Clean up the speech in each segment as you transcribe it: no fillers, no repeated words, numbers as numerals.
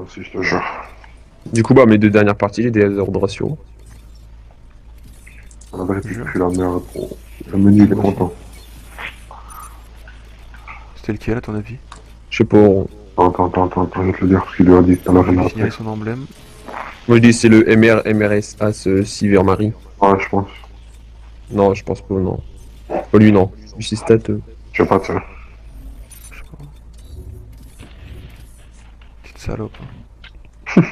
aussi, je te jure. Du coup, bah, mes deux dernières parties, j'ai des erreurs de ratio. La vérité, je suis la merde, gros. Le menu, il est content. C'était lequel à ton avis? Je sais pas. Attends, je vais te le dire parce qu'il lui a dit tout à l'heure, Je il vais a lui appelé. signaler son emblème. Moi, je dis c'est le MRSA, ce Silvermary. Ouais, je pense. Non, je pense pas, non. Pas lui, non. Lui, c'est stat. Je sais pas, tiens. Je sais pas. Petite salope. Hein.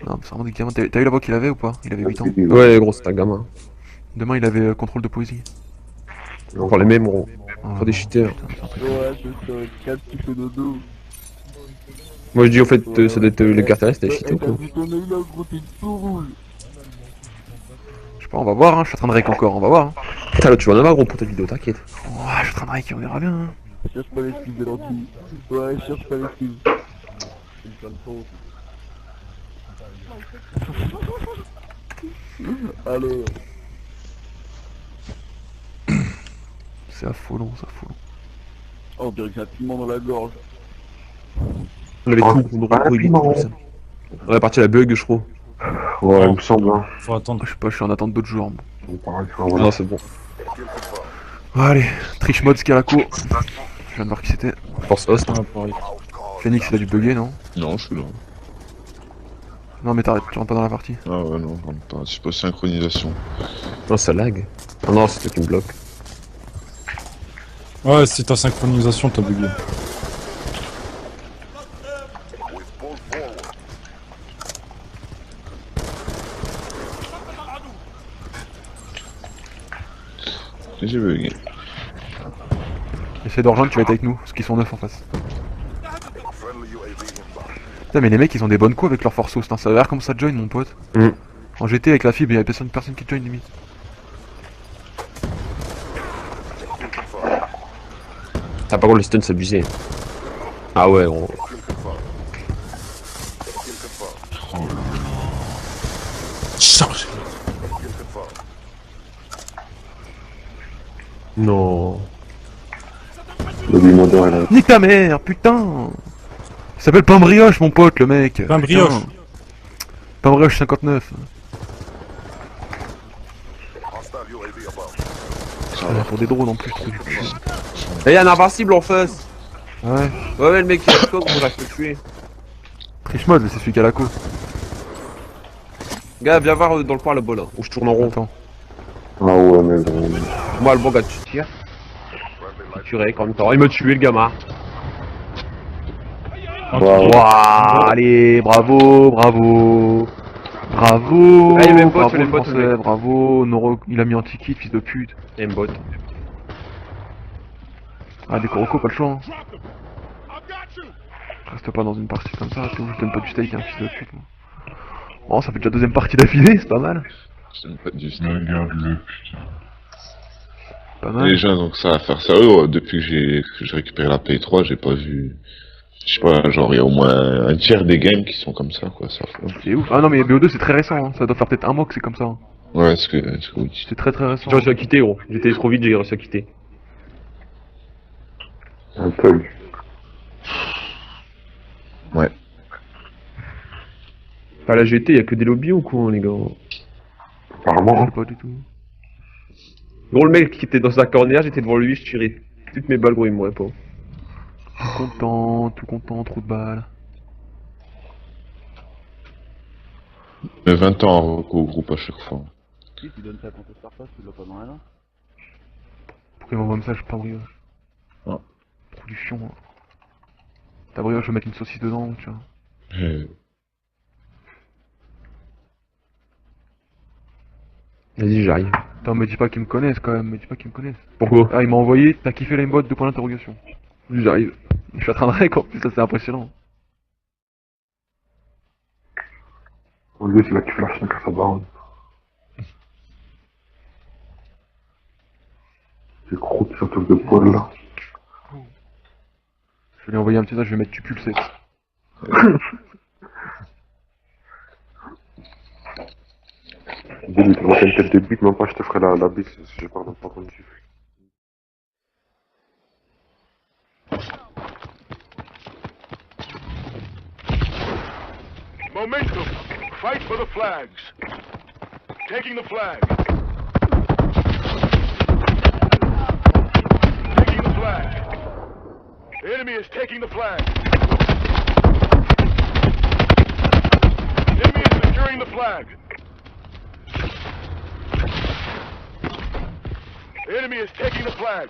Non, mais c'est vraiment des gamins. T'as eu la voix qu'il avait ou pas? Il avait 8 ans. Ouais, gros, c'est un gamin. Demain, il avait contrôle de poésie. Encore les mêmes, gros. Oh, Faut des cheaters. putain, c'est impressionnant. Ouais, c'est ça, 4 qui fait dodo. Moi, je dis, en fait, ça doit être le caractère, c'était cheaté ou T'as quoi. vu ton œil là, gros, t'es tout rouge. Je sais pas, on va voir, hein. Je suis en train de rec encore, on va voir. Hein. Putain, là, tu vas en avoir, gros, pour ta vidéo, t'inquiète. Oh, je suis en train de rec, on verra bien. Hein. Cherche pas l'excuse de l'anti. Ouais, cherche pas l'excuse. Il me fait le fond. Allez. C'est affolant, c'est affolant. Oh, on dirait que j'ai un piment dans la gorge. On avait tout, on aurait prohibé tout ça. On est parti à la bug, je crois. Ouais, il me semble, hein. Faut attendre. Je sais pas, je suis en attente d'autres jours. Moi. Bon, pareil, enfin, voilà. Non, c'est bon. Allez, triche mode Scalaco. Je viens de voir qui c'était. Force host. Ah, pareil. Phoenix, il a dû bugger, non? Non, je suis là. Non, mais t'arrêtes, tu rentres pas dans la partie. Ah ouais, non, je rentre pas. C'est pas synchronisation. Non, ça lag. Oh non, c'est toi qui me bloque. Ouais, si ta synchronisation t'as bugué. J'ai bugué. Essaye de rejoindre, tu vas être avec nous, parce qu'ils sont 9 en face. Putain, mais les mecs, ils ont des bonnes coups avec leur force host. Hein. Ça a l'air comme ça join, mon pote. Mm. En GT avec la fibre, il y avait personne qui join limite. Ah, par contre, le stun, c'est abusé. Ah ouais, gros. Chargé. Non. Le Bimodor, il a... Nique ta mère, putain! Il s'appelle Pain Brioche, mon pote, le mec. Pain Brioche. Putain. Pain Brioche 59. Ah, pour des drones en plus, trop du cul. Eh, y'a un invincible en face. Ouais. Ouais, le mec qui a le coq, on va se le tuer. Triche mode, c'est celui qui a la co. Gars, viens voir dans le coin là-bas là, où je tourne en rond. Attends. Ah ouais, mais bon... Moi, le bon gars, tu tires. Tu tuerais en même temps. Il m'a tué le gamin. Wow. Waouh, allez, bravo, bravo. Bravo. Ah, il y avait une botte, bravo, il y avait une le botte, français, le mec. bravo. Noro, il a mis anti-kit, fils de pute. Aimbot. Ah, des Koroko, pas le choix. Hein. Je reste pas dans une partie comme ça, tout. Je donne pas du steak, hein, fils de pute. Moi. Bon, ça fait déjà deuxième partie d'affilée, c'est pas mal. J'aime pas du Pas mal. Les gens, donc ça, à faire ça, eux, depuis que j'ai récupéré la Play 3, j'ai pas vu... Je sais pas, genre, il y a au moins un tiers des games qui sont comme ça, quoi, ça. C'est ouf. Ah non, mais BO2 c'est très récent, hein. Ça doit faire peut-être un mois que c'est comme ça. Hein. Ouais, ce que oui. C'est très récent. J'ai réussi à quitter, gros. J'étais trop vite, j'ai réussi à quitter. Un thug. Ouais. À la GT, y'a que des lobbies ou quoi, les gars? Apparemment, Je hein. sais pas du tout. Gros, le mec qui était dans sa corner, j'étais devant lui, je tirais toutes mes balles, gros, il m'aurait pas. Tout content, trop de balles. Mais 20 ans en reco au groupe à chaque fois. Si tu donnes ça contre Starface, tu l'as pas dans la main. Pourquoi il m'envoie un message, pas brioche? Ah. Trop du fion. Hein. Ta brioche, je vais mettre une saucisse dedans, tu vois. Vas-y, j'arrive. Attends, me dis pas qu'ils me connaissent quand même, me dis pas qu'ils me connaissent. Pourquoi? Ah, il m'a envoyé, t'as kiffé l'aimbot, 2 points d'interrogation. J'arrive. Je suis en train de rec en plus, ça c'est impressionnant. Lui, c'est là qu'il fait la chien à sa baronne. J'ai croqué sur truc de poil, là. Je vais lui envoyer un petit message, je vais mettre tu pulses. Dis-lui, tu vois, une tête de bite, même pas, je te ferai la bite si je pardonne pas quand tu fais. Fight for the flags. Taking the flag. Taking the flag. The enemy is taking the flag. The enemy is securing the flag. The enemy is taking the flag.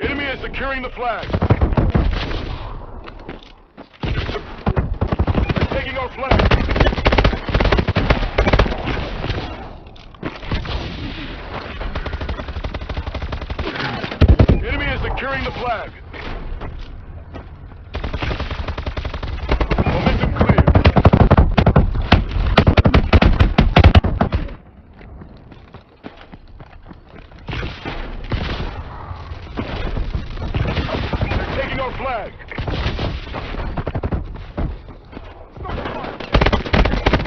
Enemy is securing the flag. They're taking our flag. Enemy is securing the flag. Momentum clear. They're taking our flag.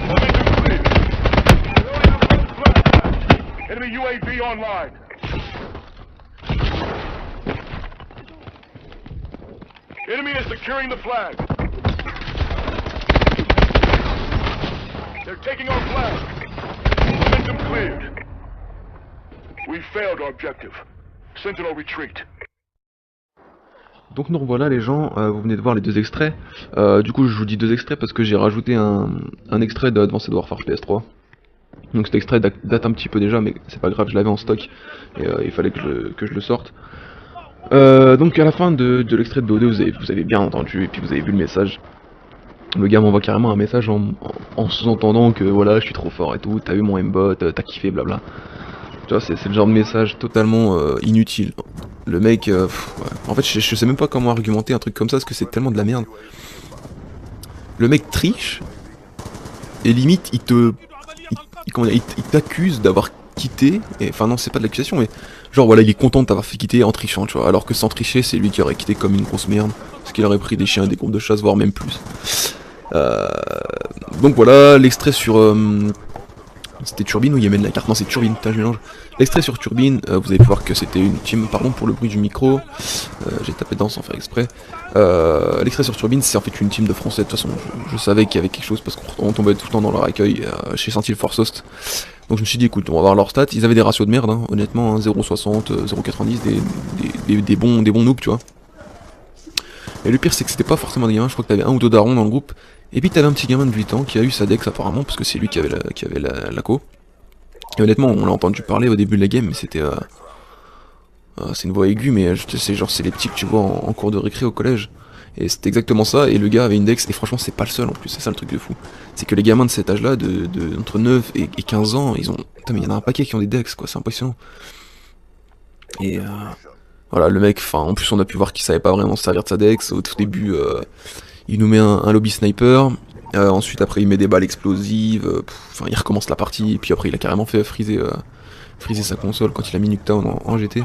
Momentum clear. Enemy UAV online. Enemy is securing the flag. They're taking our flag. Momentum cleared. We failed our objective. Sentinel retreat. Donc nous revoilà les gens, vous venez de voir les deux extraits. Du coup je vous dis deux extraits parce que j'ai rajouté un extrait de Advanced Warfare PS3. Donc cet extrait date un petit peu déjà, mais c'est pas grave, je l'avais en stock et il fallait que je le sorte. Donc à la fin de l'extrait de BO2, vous avez bien entendu et puis vous avez vu le message. Le gars m'envoie carrément un message en sous-entendant que voilà je suis trop fort et tout, t'as vu mon aimbot, t'as kiffé blabla. Tu vois, c'est le genre de message totalement inutile. Le mec, ouais. En fait je sais même pas comment argumenter un truc comme ça parce que c'est tellement de la merde. Le mec triche et limite il t'accuse d'avoir quitté, et enfin non c'est pas de l'accusation mais genre voilà il est content de t'avoir fait quitter en trichant tu vois, alors que sans tricher c'est lui qui aurait quitté comme une grosse merde, parce qu'il aurait pris des chiens et des groupes de chasse voire même plus. Donc voilà l'extrait sur... c'était Turbine ou Yémen la carte? Non c'est Turbine, putain je mélange. L'extrait sur Turbine, vous avez pu voir que c'était une team, pardon pour le bruit du micro, j'ai tapé dedans sans faire exprès. L'extrait sur Turbine c'est en fait une team de français, de toute façon je savais qu'il y avait quelque chose parce qu'on tombait tout le temps dans leur accueil chez Sentinel Force Host. Donc je me suis dit écoute on va voir leurs stats, ils avaient des ratios de merde hein, honnêtement, hein, 0,60, 0,90, des bons noobs tu vois. Et le pire c'est que c'était pas forcément des gamins, je crois que t'avais un ou deux darons dans le groupe, et puis t'avais un petit gamin de 8 ans qui a eu sa dex apparemment, parce que c'est lui qui avait la co. Et honnêtement on l'a entendu parler au début de la game, mais c'était... c'est une voix aiguë, mais c'est genre c'est les petits que tu vois en cours de récré au collège. Et c'était exactement ça, et le gars avait une dex, et franchement c'est pas le seul en plus, c'est ça le truc de fou. C'est que les gamins de cet âge là, entre 9 et 15 ans, ils ont... Putain mais il y en a un paquet qui ont des dex quoi, c'est impressionnant. Et voilà le mec, enfin en plus on a pu voir qu'il savait pas vraiment se servir de sa dex, au tout début il nous met un lobby sniper, ensuite après il met des balles explosives, enfin il recommence la partie, et puis après il a carrément fait friser sa console quand il a mis Nuketown en GT.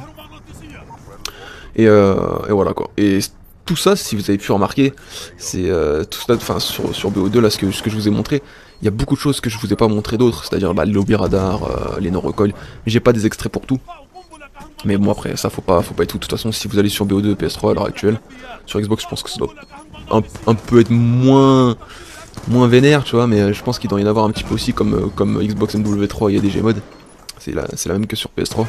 Et voilà quoi. Et tout ça, si vous avez pu remarquer, c'est tout ça, enfin sur BO2 là, ce que je vous ai montré, il y a beaucoup de choses que je vous ai pas montré d'autres, c'est-à-dire bah, les lobby radar, les non-recoil, mais j'ai pas des extraits pour tout. Mais bon après ça faut pas être tout, de toute façon si vous allez sur BO2 PS3 à l'heure actuelle, sur Xbox je pense que ça doit un peu être moins vénère tu vois, mais je pense qu'il doit y en avoir un petit peu aussi comme Xbox MW3 il y a des Gmod, c'est la même que sur PS3,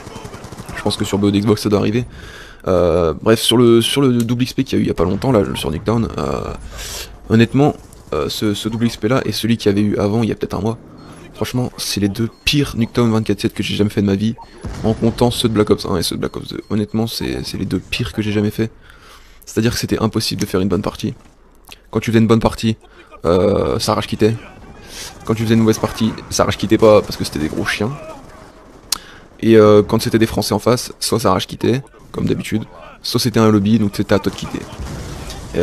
je pense que sur BO2 Xbox ça doit arriver. Bref sur le double XP qu'il y a eu il y a pas longtemps là sur Nuketown, honnêtement ce double XP là et celui qu'il y avait eu avant il y a peut-être un mois, franchement c'est les deux pires Nuketown 24/7 que j'ai jamais fait de ma vie, en comptant ceux de Black Ops 1 et ceux de Black Ops 2. Honnêtement c'est les deux pires que j'ai jamais fait, c'est à dire que c'était impossible de faire une bonne partie. Quand tu faisais une bonne partie ça rage quittait, quand tu faisais une mauvaise partie ça rage quittait pas parce que c'était des gros chiens, et quand c'était des français en face soit ça rage quittait comme d'habitude, soit c'était un lobby donc c'était à toi de quitter. Et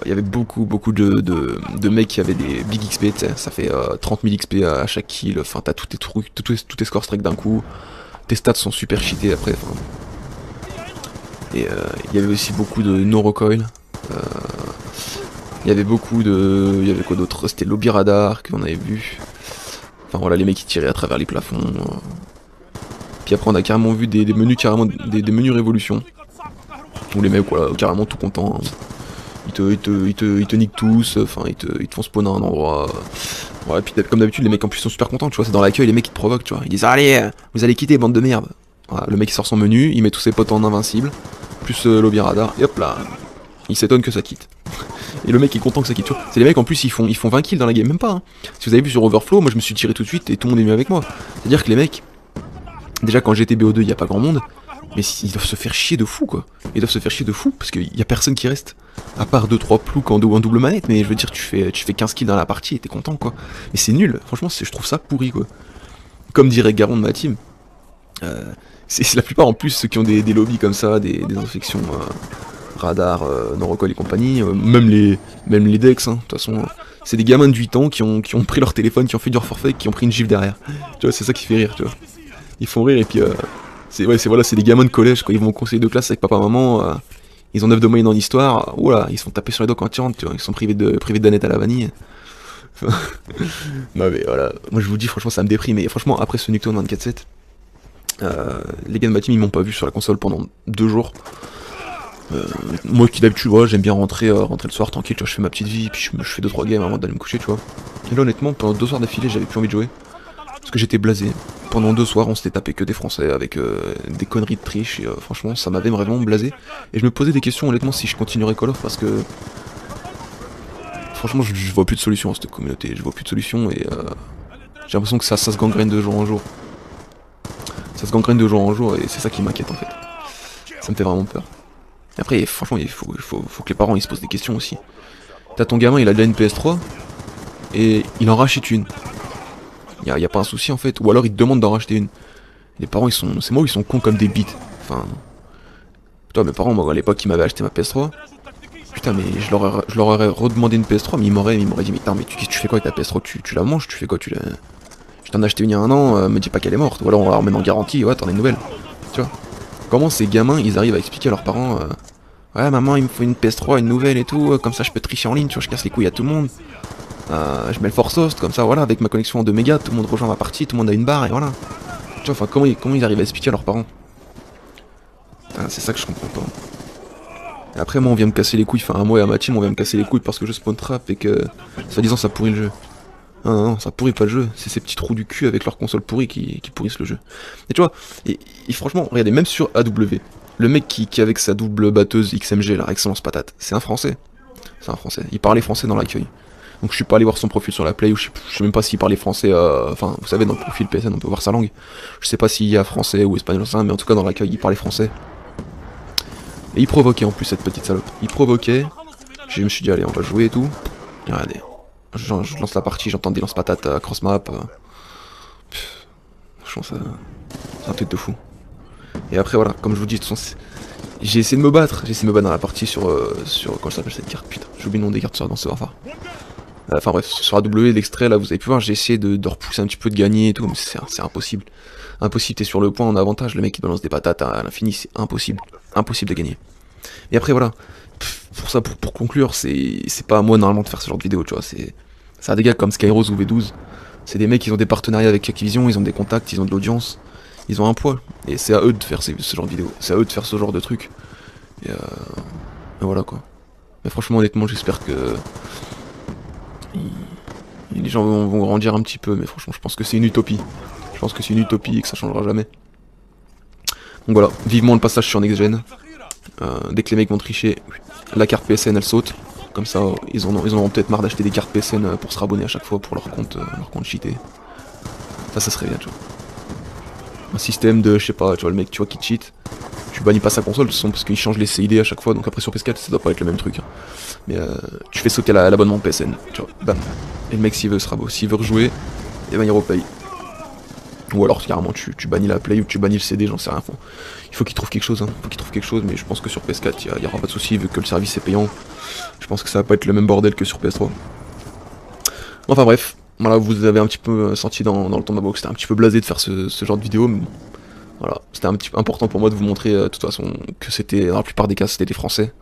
il y avait beaucoup de mecs qui avaient des big XP, ça fait 30 000 XP à chaque kill, enfin t'as tous tes trucs, tous tes scores strike d'un coup, tes stats sont super cheatés après, enfin. Et il y avait aussi beaucoup de no-recoil, il y avait il y avait quoi d'autre, c'était lobby radar qu'on avait vu, enfin voilà les mecs qui tiraient à travers les plafonds. Puis après on a carrément vu des menus révolution. Où les mecs, voilà, carrément tout contents. Hein. Ils te niquent tous, enfin ils te font spawn à un endroit. Ouais, et puis comme d'habitude, les mecs en plus sont super contents, tu vois, c'est dans l'accueil, les mecs ils te provoquent, tu vois. Ils disent allez, vous allez quitter, bande de merde. Voilà, le mec il sort son menu, il met tous ses potes en invincible, plus lobby radar, et hop là, il s'étonne que ça quitte. Et le mec est content que ça quitte, tu vois. C'est les mecs en plus ils font 20 kills dans la game, même pas. Hein. Si vous avez vu sur Overflow, moi je me suis tiré tout de suite et tout le monde est venu avec moi. C'est-à-dire que les mecs, déjà quand j'étais BO2, il y a pas grand monde. Mais ils doivent se faire chier de fou quoi. Ils doivent se faire chier de fou parce qu'il y a personne qui reste. À part 2-3 ploucs en double manette, mais je veux dire tu fais 15 kills dans la partie et t'es content quoi. Mais c'est nul, franchement je trouve ça pourri quoi. Comme dirait Garon de ma team, c'est la plupart en plus ceux qui ont des lobbies comme ça, des infections radar, non-recall et compagnie, même les Dex, hein, de toute façon, c'est des gamins de 8 ans qui ont pris leur téléphone, qui ont fait du forfait, qui ont pris une gifle derrière. Tu vois, c'est ça qui fait rire, tu vois. Ils font rire et puis c'est des gamins de collège quoi, ils vont au conseil de classe avec papa maman, ils ont 9 de moyenne en histoire, oula, ils se font taper sur les doigts quand ils rentrent, tu vois, ils sont privés de danette à la vanille. Non mais voilà, moi je vous dis franchement ça me déprime, et franchement après ce Nuketown 24/7, les gars de ma team ils m'ont pas vu sur la console pendant 2 jours. Moi qui d'habitude voilà, j'aime bien rentrer le soir tranquille, tu vois, je fais ma petite vie, puis je fais 2-3 games avant d'aller me coucher, tu vois. Et là honnêtement pendant 2 soirs d'affilée j'avais plus envie de jouer. Parce que j'étais blasé. Pendant 2 soirs, on s'était tapé que des Français avec des conneries de triche. Et franchement, ça m'avait vraiment blasé. Et je me posais des questions, honnêtement, si je continuerais Call of. Parce que. Franchement, je vois plus de solution à cette communauté. Je vois plus de solution. Et j'ai l'impression que ça se gangrène de jour en jour. Ça se gangrène de jour en jour. Et c'est ça qui m'inquiète en fait. Ça me fait vraiment peur. Et après, franchement, il faut que les parents ils se posent des questions aussi. T'as ton gamin, il a déjà une PS3. Et il en rachète une. Y a pas un souci en fait, ou alors ils te demandent d'en racheter une. Les parents c'est moi où ils sont cons comme des bites. Enfin, toi mes parents moi à l'époque ils m'avaient acheté ma PS3. Putain mais je leur aurais redemandé une PS3 mais ils m'auraient dit mais putain mais tu fais quoi avec ta PS3, tu la manges, tu fais quoi, je t'en ai acheté une il y a 1 an, me dis pas qu'elle est morte, ou alors on la remet en garantie, ouais t'en as une nouvelle. Tu vois. Comment ces gamins ils arrivent à expliquer à leurs parents ouais maman il me faut une PS3, une nouvelle et tout, comme ça je peux tricher en ligne, tu vois, je casse les couilles à tout le monde. Je mets le force host comme ça, voilà, avec ma connexion en 2 mégas, tout le monde rejoint ma partie, tout le monde a une barre et voilà. Tu vois, enfin, comment ils arrivent à expliquer à leurs parents? C'est ça que je comprends pas. Et après, moi, on vient me casser les couilles, enfin, à moi et à ma team, on vient me casser les couilles parce que je spawn trap et que, soi-disant, ça pourrit le jeu. Non, ça pourrit pas le jeu, c'est ces petits trous du cul avec leur console pourrie qui pourrissent le jeu. Et tu vois, et franchement, regardez, même sur AW, le mec qui avec sa double batteuse XMG, là, Excellence Patate, c'est un Français. C'est un Français, il parlait français dans l'accueil. Donc je suis pas allé voir son profil sur la play, ou je sais même pas s'il parlait français, enfin vous savez dans le profil PSN on peut voir sa langue. Je sais pas s'il y a français ou espagnol, mais en tout cas dans l'accueil il parlait français. Et il provoquait en plus cette petite salope, il provoquait, je me suis dit allez on va jouer et tout. Et regardez, je lance la partie, j'entends des lance-patates à cross map. Franchement c'est un truc de fou. Et après voilà, comme je vous dis, de toute façon j'ai essayé de me battre dans la partie sur comment ça s'appelle cette carte, putain, j'ai oublié le nom des cartes dans ce Warfare. Enfin bref, sur AW l'extrait là vous avez pu voir, j'ai essayé de repousser un petit peu, de gagner et tout, mais c'est impossible. Impossible, t'es sur le point en avantage, le mec il balance des patates à l'infini, c'est impossible. Impossible de gagner. Et après voilà, pour ça, pour conclure, c'est pas à moi normalement de faire ce genre de vidéo, tu vois, c'est à des gars comme Skyrose ou V12, c'est des mecs qui ont des partenariats avec Activision, ils ont des contacts, ils ont de l'audience, ils ont un poids, et c'est à eux de faire ce genre de vidéo, c'est à eux de faire ce genre de truc. Et voilà quoi. Mais franchement honnêtement j'espère que les gens vont grandir un petit peu, mais franchement je pense que c'est une utopie. Je pense que c'est une utopie et que ça changera jamais. Donc voilà, vivement le passage sur Next Gen. Dès que les mecs vont tricher, la carte PSN elle saute. Comme ça ils en auront peut-être marre d'acheter des cartes PSN pour se rabonner à chaque fois pour leur compte cheaté. Ça serait bien tu vois. Un système de, je sais pas, tu vois le mec tu vois qui cheat. Tu bannis pas sa console de toute façon parce qu'il change les CID à chaque fois, donc après sur PS4 ça doit pas être le même truc. Hein. Mais tu fais sauter l'abonnement PSN, tu vois, bam. Et le mec s'il veut s'il veut rejouer, et ben il repaye. Ou alors carrément tu bannis la play ou tu bannis le CD, j'en sais rien. Il faut qu'il trouve quelque chose, hein. Faut qu'il trouve quelque chose, mais je pense que sur PS4 il y aura pas de souci vu que le service est payant. Je pense que ça va pas être le même bordel que sur PS3. Enfin bref, voilà, vous avez un petit peu senti dans le ton de ma box, c'était un petit peu blasé de faire ce genre de vidéo, mais bon. Voilà, c'était un petit peu important pour moi de vous montrer de toute façon que c'était, dans la plupart des cas, c'était des Français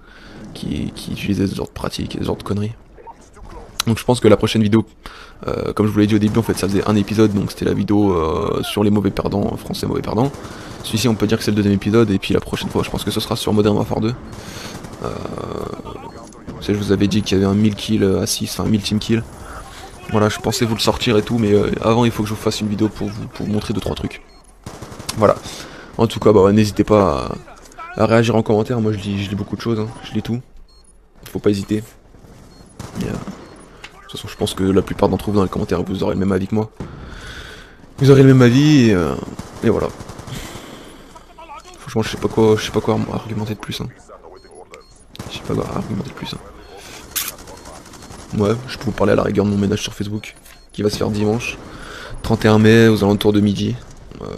qui utilisaient ce genre de pratiques et ce genre de conneries. Donc je pense que la prochaine vidéo Comme je vous l'ai dit au début, en fait ça faisait un épisode, donc c'était la vidéo sur les mauvais perdants, français mauvais perdants. Celui-ci on peut dire que c'est le deuxième épisode, et puis la prochaine fois je pense que ce sera sur Modern Warfare 2. Je vous avais dit qu'il y avait un 1000 kills à 6, enfin 1000 team kills. Voilà, je pensais vous le sortir et tout, mais avant il faut que je vous fasse une vidéo pour vous montrer 2-3 trucs. Voilà. En tout cas, bah, n'hésitez pas à réagir en commentaire, moi je lis beaucoup de choses, hein. Je lis tout. Faut pas hésiter. Et, de toute façon je pense que la plupart d'entre vous dans les commentaires vous aurez le même avis que moi. Vous aurez le même avis et voilà. Franchement je sais pas quoi argumenter de plus. Hein. Je sais pas quoi argumenter de plus. Hein. Ouais, je peux vous parler à la rigueur de mon ménage sur Facebook, qui va se faire dimanche, 31 mai, aux alentours de midi.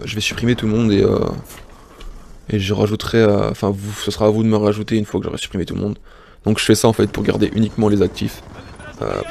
Je vais supprimer tout le monde et je rajouterai, enfin ce sera à vous de me rajouter une fois que j'aurai supprimé tout le monde. Donc je fais ça en fait pour garder uniquement les actifs. Parce